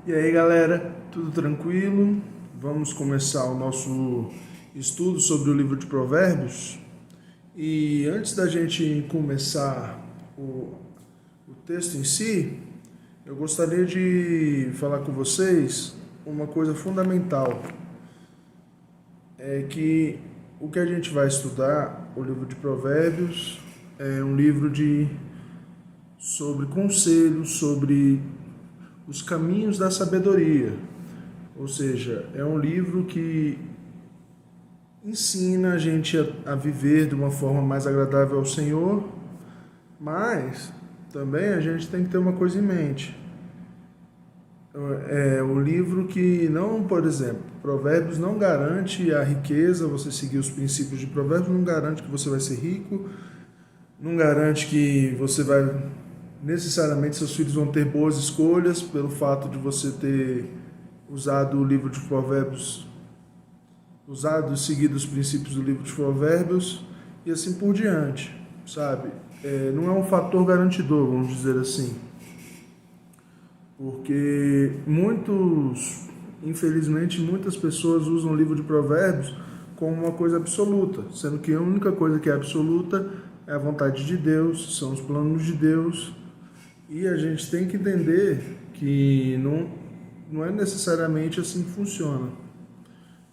E aí galera, tudo tranquilo? Vamos começar o nosso estudo sobre o livro de Provérbios. E antes da gente começar o texto em si, eu gostaria de falar com vocês uma coisa fundamental. É que o que a gente vai estudar, o livro de Provérbios, é um livro sobre conselhos, sobre os caminhos da sabedoria. Ou seja, é um livro que ensina a gente a viver de uma forma mais agradável ao Senhor, mas também a gente tem que ter uma coisa em mente. É um livro que não, por exemplo, Provérbios não garante a riqueza, você seguir os princípios de Provérbios não garante que você vai ser rico, não garante que você vai necessariamente seus filhos vão ter boas escolhas pelo fato de você ter usado o livro de Provérbios, usado e seguido os princípios do livro de Provérbios e assim por diante, sabe? Não é um fator garantidor, vamos dizer assim, porque infelizmente, muitas pessoas usam o livro de Provérbios como uma coisa absoluta, sendo que a única coisa que é absoluta é a vontade de Deus, são os planos de Deus, e a gente tem que entender que não é necessariamente assim que funciona.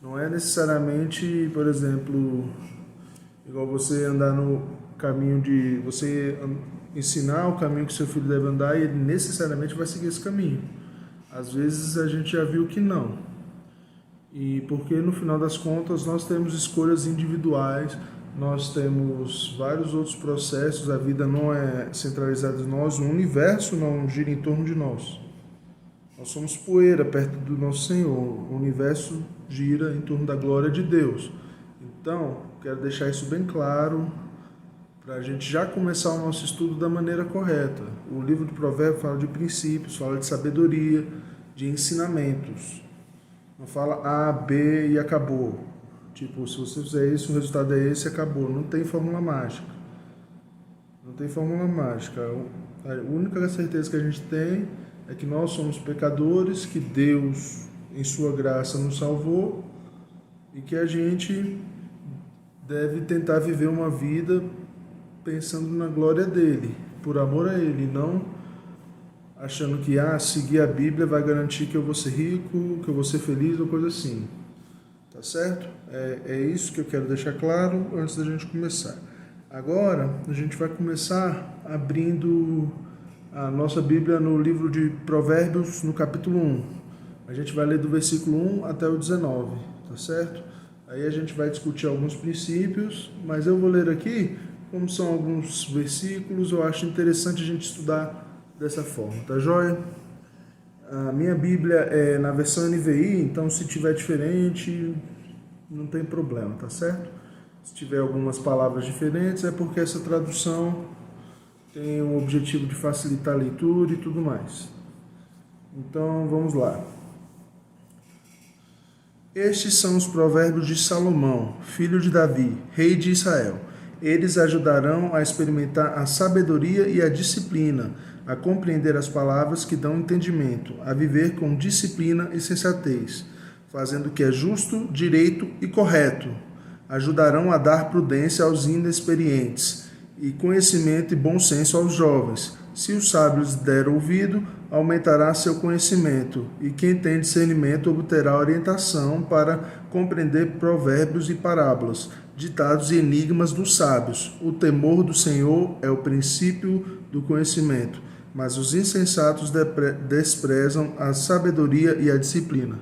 Não é necessariamente, por exemplo, igual você andar no caminho de... você ensinar o caminho que seu filho deve andar e ele necessariamente vai seguir esse caminho. Às vezes a gente já viu que não. E porque no final das contas nós temos escolhas individuais, nós temos vários outros processos, a vida não é centralizada em nós, o universo não gira em torno de nós. Nós somos poeira perto do nosso Senhor, o universo gira em torno da glória de Deus. Então, quero deixar isso bem claro para a gente já começar o nosso estudo da maneira correta. O livro do Provérbio fala de princípios, fala de sabedoria, de ensinamentos. Não fala A, B e acabou. Tipo, se você fizer isso, o resultado é esse e acabou. Não tem fórmula mágica. Não tem fórmula mágica. A única certeza que a gente tem é que nós somos pecadores, que Deus, em sua graça, nos salvou e que a gente deve tentar viver uma vida pensando na glória dele, por amor a ele, não achando que seguir a Bíblia vai garantir que eu vou ser rico, que eu vou ser feliz ou coisa assim. Tá certo? É isso que eu quero deixar claro antes da gente começar. Agora, a gente vai começar abrindo a nossa Bíblia no livro de Provérbios, no capítulo 1. A gente vai ler do versículo 1 até o 19, tá certo? Aí a gente vai discutir alguns princípios, mas eu vou ler aqui, como são alguns versículos, eu acho interessante a gente estudar dessa forma, tá joia? A minha Bíblia é na versão NVI, então se tiver diferente, não tem problema, tá certo? Se tiver algumas palavras diferentes, é porque essa tradução tem o objetivo de facilitar a leitura e tudo mais. Então, vamos lá. Estes são os provérbios de Salomão, filho de Davi, rei de Israel. Eles ajudarão a experimentar a sabedoria e a disciplina, a compreender as palavras que dão entendimento, a viver com disciplina e sensatez, fazendo o que é justo, direito e correto. Ajudarão a dar prudência aos inexperientes e conhecimento e bom senso aos jovens. Se os sábios der ouvido, aumentará seu conhecimento, e quem tem discernimento obterá orientação para compreender provérbios e parábolas, ditados e enigmas dos sábios. O temor do Senhor é o princípio do conhecimento, mas os insensatos desprezam a sabedoria e a disciplina.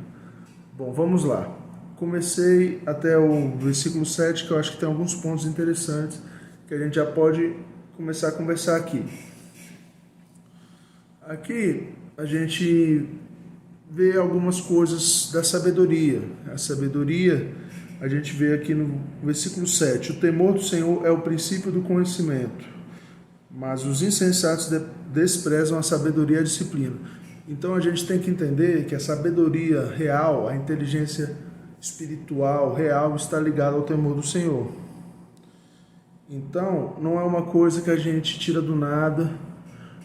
Bom, vamos lá. Comecei até o versículo 7, que eu acho que tem alguns pontos interessantes que a gente já pode começar a conversar aqui. Aqui a gente vê algumas coisas da sabedoria. A sabedoria, a gente vê aqui no versículo 7, o temor do Senhor é o princípio do conhecimento, mas os insensatos desprezam a sabedoria e a disciplina. Então a gente tem que entender que a sabedoria real, a inteligência espiritual real está ligada ao temor do Senhor. Então, não é uma coisa que a gente tira do nada,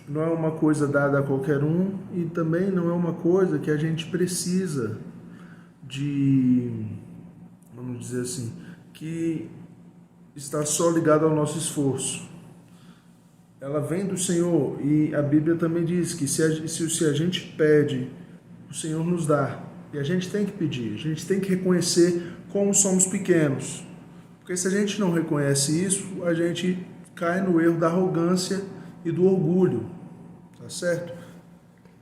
não é uma coisa dada a qualquer um e também não é uma coisa que a gente precisa de, vamos dizer assim, que está só ligada ao nosso esforço. Ela vem do Senhor e a Bíblia também diz que se a gente pede, o Senhor nos dá. E a gente tem que pedir, a gente tem que reconhecer como somos pequenos. Porque se a gente não reconhece isso, a gente cai no erro da arrogância e do orgulho. Tá certo?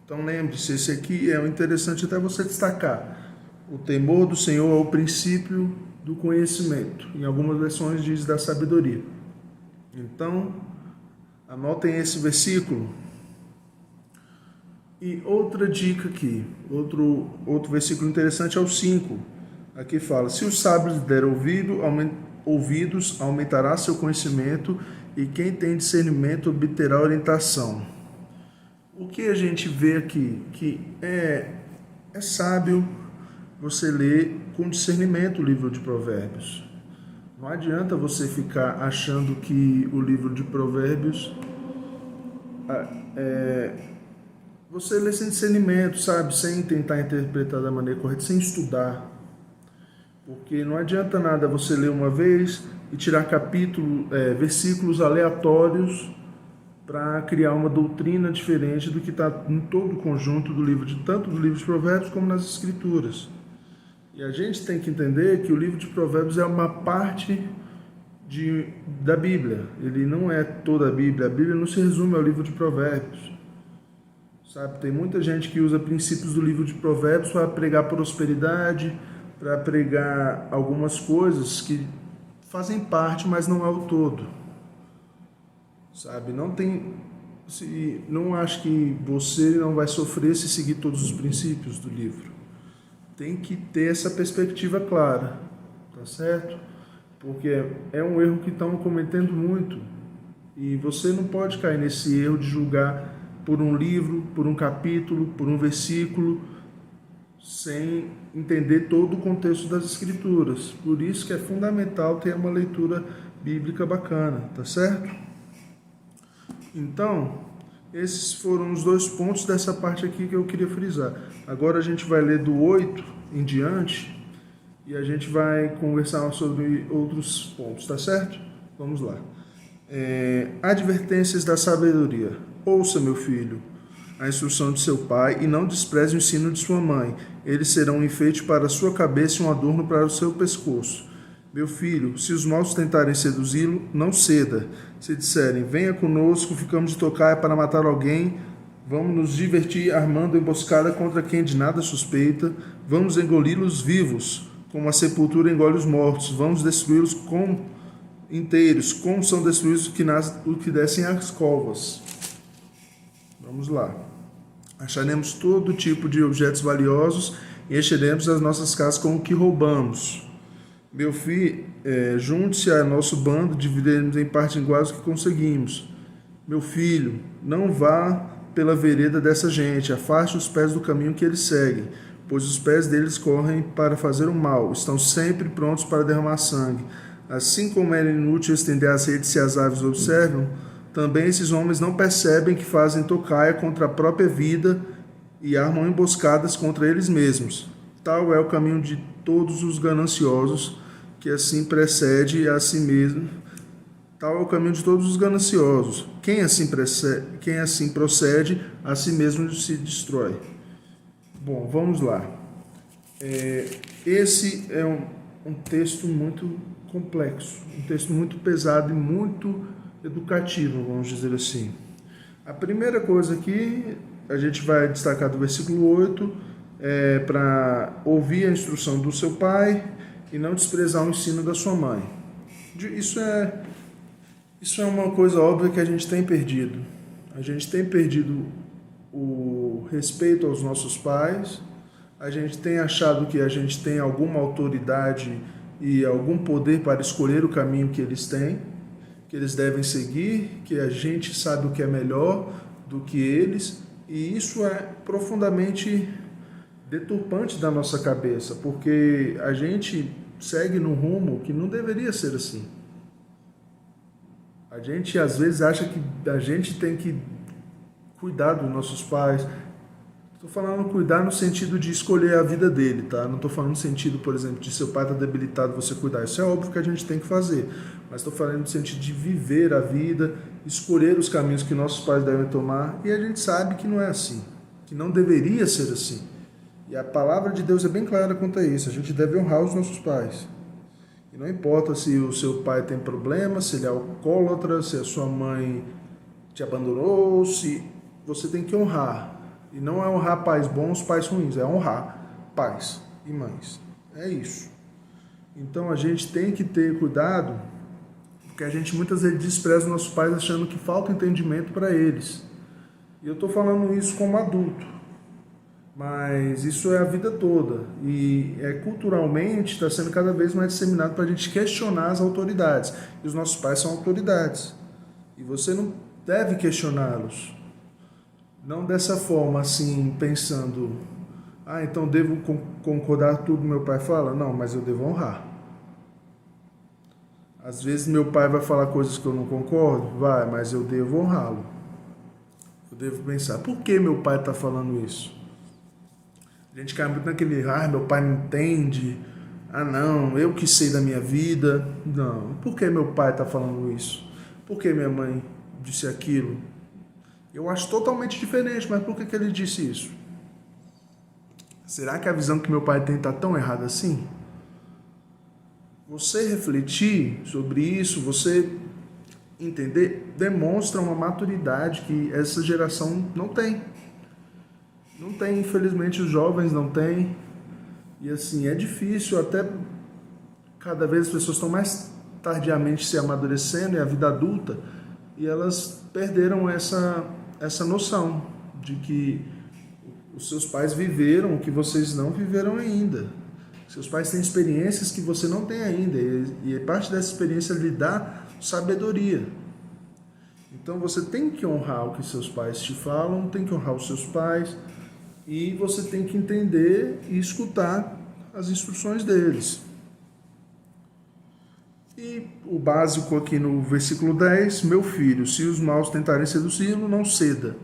Então lembre-se, esse aqui é interessante até você destacar. O temor do Senhor é o princípio do conhecimento. Em algumas versões diz da sabedoria. Então, anotem esse versículo. E outra dica aqui, outro versículo interessante é o 5. Aqui fala, se os sábios der ouvidos, aumentará seu conhecimento, e quem tem discernimento obterá orientação. O que a gente vê aqui? Que é sábio você ler com discernimento o livro de Provérbios. Não adianta você ficar achando que o livro de Provérbios você lê sem discernimento, sabe? Sem tentar interpretar da maneira correta, sem estudar. Porque não adianta nada você ler uma vez e tirar versículos aleatórios para criar uma doutrina diferente do que está em todo o conjunto do livro, tanto do livro de Provérbios como nas Escrituras. E a gente tem que entender que o livro de Provérbios é uma parte da Bíblia. Ele não é toda a Bíblia não se resume ao livro de Provérbios. Sabe, tem muita gente que usa princípios do livro de Provérbios para pregar prosperidade, para pregar algumas coisas que fazem parte, mas não é o todo. Sabe, não acho que você não vai sofrer se seguir todos os princípios do livro. Tem que ter essa perspectiva clara, tá certo? Porque é um erro que estão cometendo muito. E você não pode cair nesse erro de julgar por um livro, por um capítulo, por um versículo, sem entender todo o contexto das Escrituras. Por isso que é fundamental ter uma leitura bíblica bacana, tá certo? Então, esses foram os 2 pontos dessa parte aqui que eu queria frisar. Agora a gente vai ler do 8 em diante e a gente vai conversar sobre outros pontos, tá certo? Vamos lá. Advertências da sabedoria. Ouça, meu filho, a instrução de seu pai e não despreze o ensino de sua mãe. Eles serão um enfeite para a sua cabeça e um adorno para o seu pescoço. Meu filho, se os maus tentarem seduzi-lo, não ceda. Se disserem, venha conosco, ficamos de tocaia para matar alguém, vamos nos divertir armando emboscada contra quem de nada suspeita, vamos engoli-los vivos, como a sepultura engole os mortos, vamos destruí-los inteiros, como são destruídos o que descem às covas. Vamos lá. Acharemos todo tipo de objetos valiosos e encheremos as nossas casas com o que roubamos. Meu filho, junte-se a nosso bando, dividiremos em partes iguais o que conseguimos. Meu filho, não vá pela vereda dessa gente, afaste os pés do caminho que eles seguem, pois os pés deles correm para fazer o mal, estão sempre prontos para derramar sangue. Assim como é inútil estender as redes se as aves observam, também esses homens não percebem que fazem tocaia contra a própria vida e armam emboscadas contra eles mesmos. Tal é o caminho de todos os gananciosos, que assim precede a si mesmo. Tal é o caminho de todos os gananciosos. Quem assim procede, a si mesmo se destrói. Bom, vamos lá. Esse é um texto muito complexo, um texto muito pesado e muito educativo, vamos dizer assim. A primeira coisa aqui, a gente vai destacar do versículo 8, para ouvir a instrução do seu pai e não desprezar o ensino da sua mãe. Isso é uma coisa óbvia que a gente tem perdido. A gente tem perdido o respeito aos nossos pais, a gente tem achado que a gente tem alguma autoridade e algum poder para escolher o caminho que eles têm, que eles devem seguir, que a gente sabe o que é melhor do que eles, e isso é profundamente deturpante da nossa cabeça, porque a gente segue num rumo que não deveria ser assim. A gente às vezes acha que a gente tem que cuidar dos nossos pais. Estou falando cuidar no sentido de escolher a vida dele, tá? Não estou falando no sentido, por exemplo, de seu pai estar debilitado, você cuidar. Isso é óbvio que a gente tem que fazer. Mas estou falando no sentido de viver a vida, escolher os caminhos que nossos pais devem tomar. E a gente sabe que não é assim, que não deveria ser assim. E a palavra de Deus é bem clara quanto a isso. A gente deve honrar os nossos pais. E não importa se o seu pai tem problema, se ele é alcoólatra, se a sua mãe te abandonou, se você tem que honrar. E não é honrar pais bons, pais ruins, é honrar pais e mães. É isso. Então a gente tem que ter cuidado, porque a gente muitas vezes despreza os nossos pais achando que falta entendimento para eles. E eu estou falando isso como adulto, mas isso é a vida toda. E culturalmente está sendo cada vez mais disseminado para a gente questionar as autoridades. E os nossos pais são autoridades. E você não deve questioná-los. Não dessa forma, assim, pensando, então devo concordar com tudo que meu pai fala? Não, mas eu devo honrar. Às vezes meu pai vai falar coisas que eu não concordo, vai, mas eu devo honrá-lo. Eu devo pensar, por que meu pai está falando isso? A gente cai muito naquele, meu pai não entende, não, eu que sei da minha vida. Não, por que meu pai está falando isso? Por que minha mãe disse aquilo? Eu acho totalmente diferente, mas por que ele disse isso? Será que a visão que meu pai tem está tão errada assim? Você refletir sobre isso, você entender, demonstra uma maturidade que essa geração não tem. Não tem, infelizmente os jovens não têm. E assim, é difícil, até cada vez as pessoas estão mais tardiamente se amadurecendo, e a vida adulta, e elas perderam essa noção de que os seus pais viveram o que vocês não viveram ainda. Seus pais têm experiências que você não tem ainda, e parte dessa experiência lhe dá sabedoria. Então você tem que honrar o que seus pais te falam, tem que honrar os seus pais, e você tem que entender e escutar as instruções deles. E o básico aqui no versículo 10, meu filho, se os maus tentarem seduzi-lo, não ceda.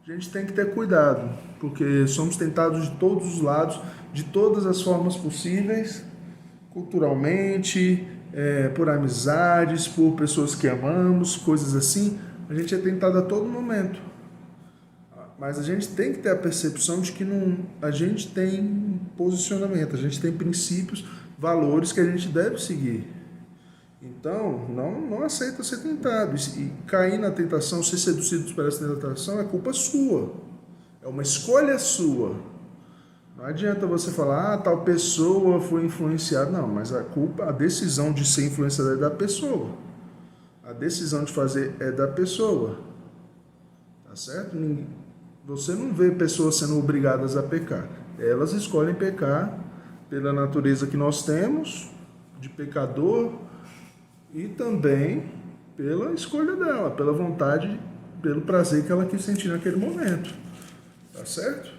A gente tem que ter cuidado, porque somos tentados de todos os lados, de todas as formas possíveis, culturalmente, por amizades, por pessoas que amamos, coisas assim. A gente é tentado a todo momento. Mas a gente tem que ter a percepção de que a gente tem posicionamento, a gente tem princípios, valores que a gente deve seguir. Então, não aceita ser tentado. E cair na tentação, ser seduzido por essa tentação, é culpa sua. É uma escolha sua. Não adianta você falar, tal pessoa foi influenciada. Não, mas a decisão de ser influenciada é da pessoa. A decisão de fazer é da pessoa. Tá certo? Você não vê pessoas sendo obrigadas a pecar. Elas escolhem pecar pela natureza que nós temos, de pecador, e também pela escolha dela, pela vontade, pelo prazer que ela quis sentir naquele momento. Tá certo?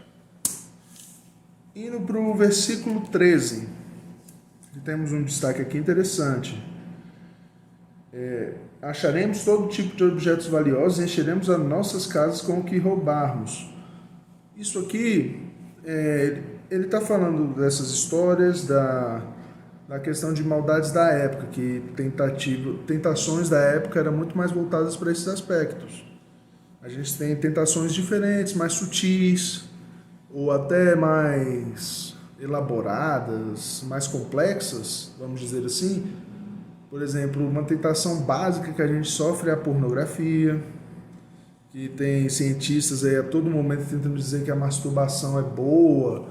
Indo para o versículo 13, temos um destaque aqui interessante. Acharemos todo tipo de objetos valiosos e encheremos as nossas casas com o que roubarmos. Isso aqui, ele está falando dessas histórias, da questão de maldades da época, que tentações da época eram muito mais voltadas para esses aspectos. A gente tem tentações diferentes, mais sutis, ou até mais elaboradas, mais complexas, vamos dizer assim. Por exemplo, uma tentação básica que a gente sofre é a pornografia, que tem cientistas aí a todo momento tentando dizer que a masturbação é boa,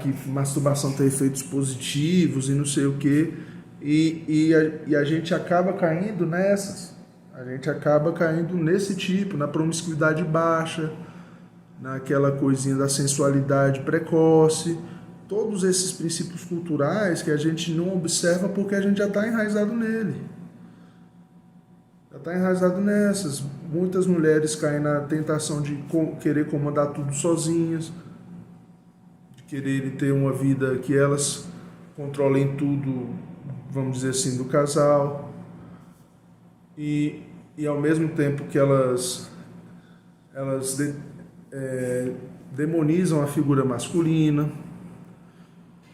que masturbação tem efeitos positivos e não sei o quê, e a gente acaba caindo nessas, a gente acaba caindo nesse tipo, na promiscuidade baixa, naquela coisinha da sensualidade precoce, todos esses princípios culturais que a gente não observa porque a gente já está enraizado nele. Já está enraizado nessas. Muitas mulheres caem na tentação de querer comandar tudo sozinhas, de quererem ter uma vida que elas controlem tudo, vamos dizer assim, do casal. E ao mesmo tempo que elas elas demonizam a figura masculina.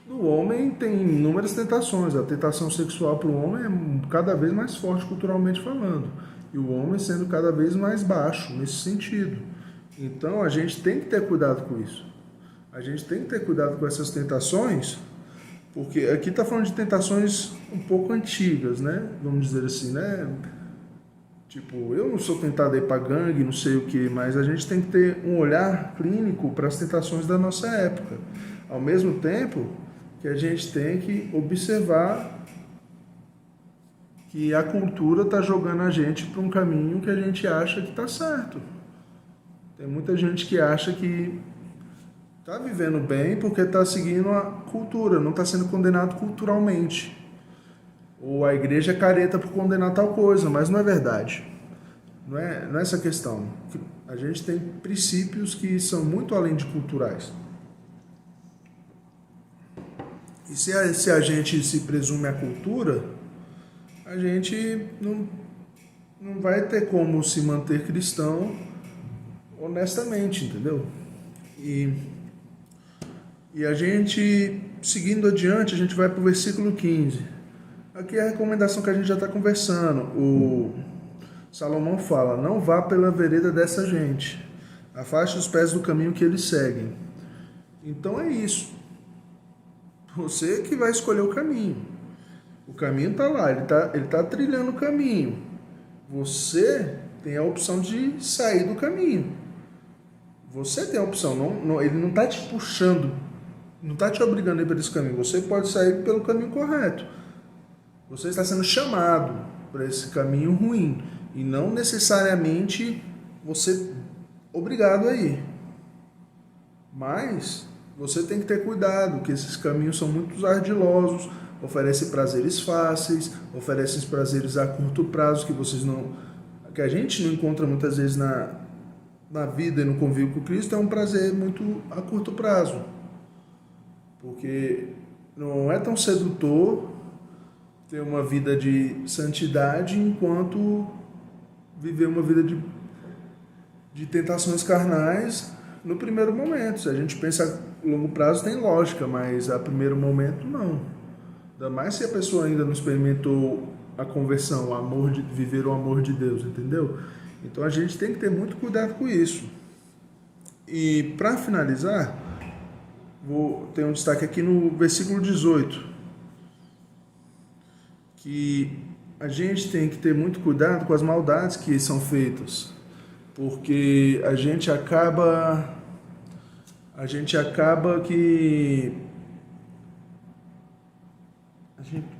O homem tem inúmeras tentações. A tentação sexual para o homem é cada vez mais forte culturalmente falando. E o homem sendo cada vez mais baixo nesse sentido. Então a gente tem que ter cuidado com isso. A gente tem que ter cuidado com essas tentações, porque aqui está falando de tentações um pouco antigas, né? Vamos dizer assim, né? Tipo, eu não sou tentado a ir para gangue, não sei o que, mas a gente tem que ter um olhar clínico para as tentações da nossa época. Ao mesmo tempo que a gente tem que observar que a cultura está jogando a gente para um caminho que a gente acha que está certo. Tem muita gente que acha que está vivendo bem porque está seguindo a cultura, não está sendo condenado culturalmente. Ou a igreja é careta por condenar tal coisa, mas não é verdade. Não é essa questão. A gente tem princípios que são muito além de culturais. E se a gente se presume a cultura, a gente não vai ter como se manter cristão honestamente, entendeu? E a gente, seguindo adiante, a gente vai para o versículo 15. Aqui é a recomendação que a gente já está conversando. O Salomão fala: não vá pela vereda dessa gente, afaste os pés do caminho que eles seguem. Então é isso. Você que vai escolher o caminho. O caminho está lá, ele tá trilhando o caminho. Você tem a opção de sair do caminho. Você tem a opção, ele não está te puxando, não está te obrigando a ir por esse caminho. Você pode sair pelo caminho correto. Você está sendo chamado para esse caminho ruim e não necessariamente você obrigado a ir. Mas você tem que ter cuidado, que esses caminhos são muito ardilosos, oferecem prazeres fáceis, oferecem prazeres a curto prazo que a gente não encontra muitas vezes na vida e no convívio com Cristo. É um prazer muito a curto prazo, porque não é tão sedutor ter uma vida de santidade enquanto viver uma vida de tentações carnais no primeiro momento. Se a gente pensa a longo prazo tem lógica, mas a primeiro momento não. Ainda mais se a pessoa ainda não experimentou a conversão, viver o amor de Deus, entendeu? Então a gente tem que ter muito cuidado com isso. E para finalizar, ter um destaque aqui no versículo 18, que a gente tem que ter muito cuidado com as maldades que são feitas, porque a gente acaba que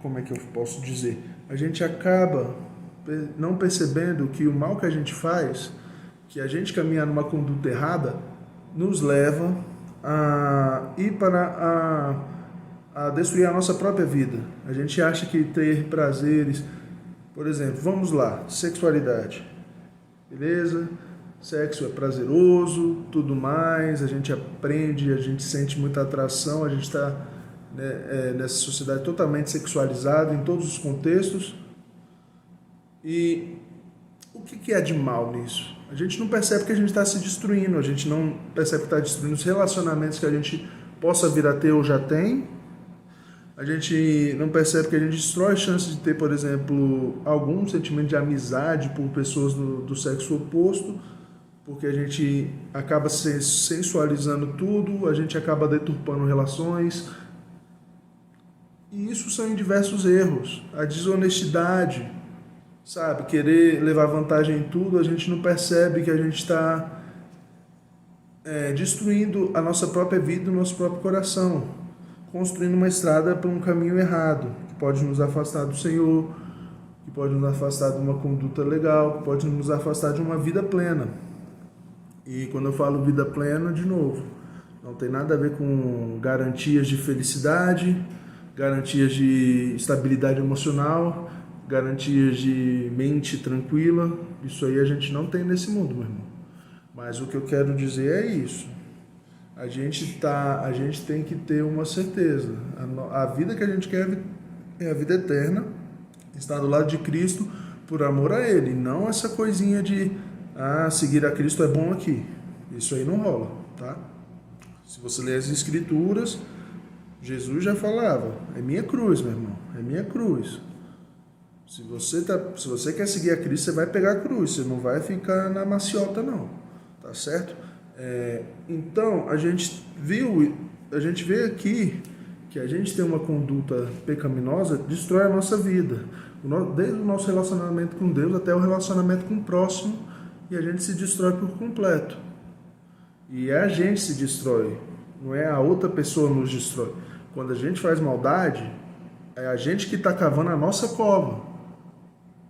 como é que eu posso dizer? A gente acaba não percebendo que o mal que a gente faz, que a gente caminhar numa conduta errada, nos leva a ir para a destruir a nossa própria vida. A gente acha que ter prazeres, por exemplo, vamos lá, sexualidade, beleza? Sexo é prazeroso, tudo mais, a gente aprende, a gente sente muita atração, a gente está nessa sociedade totalmente sexualizada em todos os contextos. E o que é de mal nisso? A gente não percebe que a gente está se destruindo, a gente não percebe que está destruindo os relacionamentos que a gente possa vir a ter ou já tem. A gente não percebe que a gente destrói a chance de ter, por exemplo, algum sentimento de amizade por pessoas do sexo oposto, porque a gente acaba sensualizando tudo, a gente acaba deturpando relações. E isso são diversos erros. A desonestidade, sabe? Querer levar vantagem em tudo, a gente não percebe que a gente está destruindo a nossa própria vida, o nosso próprio coração, construindo uma estrada para um caminho errado, que pode nos afastar do Senhor, que pode nos afastar de uma conduta legal, que pode nos afastar de uma vida plena. E quando eu falo vida plena, de novo, não tem nada a ver com garantias de felicidade, garantias de estabilidade emocional, garantias de mente tranquila. Isso aí a gente não tem nesse mundo, meu irmão. Mas o que eu quero dizer é isso. A gente tem que ter uma certeza. A vida que a gente quer é a vida eterna, estar do lado de Cristo por amor a Ele. Não essa coisinha de seguir a Cristo é bom aqui. Isso aí não rola, tá? Se você ler as Escrituras, Jesus já falava, é minha cruz, meu irmão, é minha cruz. Se você quer seguir a Cristo, você vai pegar a cruz, você não vai ficar na maciota, não, tá certo? Então, a gente vê aqui que a gente tem uma conduta pecaminosa, destrói a nossa vida, desde o nosso relacionamento com Deus até o relacionamento com o próximo, e a gente se destrói por completo. E a gente se destrói, não é a outra pessoa nos destrói. Quando a gente faz maldade, é a gente que está cavando a nossa cova.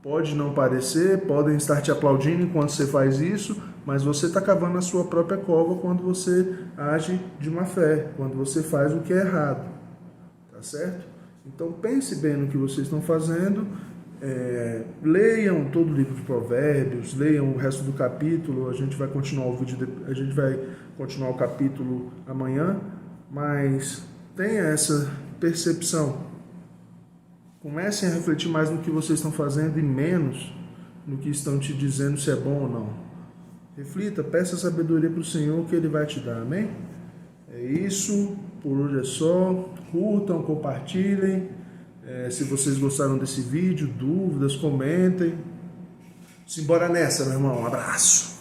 Pode não parecer, podem estar te aplaudindo enquanto você faz isso, mas você está cavando a sua própria cova quando você age de má fé, quando você faz o que é errado. Tá certo? Então pense bem no que vocês estão fazendo, leiam todo o livro de Provérbios, leiam o resto do capítulo, a gente vai continuar o capítulo amanhã, mas tenha essa percepção. Comecem a refletir mais no que vocês estão fazendo e menos no que estão te dizendo se é bom ou não. Reflita, peça sabedoria para o Senhor que Ele vai te dar, amém? É isso, por hoje é só. Curtam, compartilhem. Se vocês gostaram desse vídeo, dúvidas, comentem. Simbora nessa, meu irmão. Um abraço.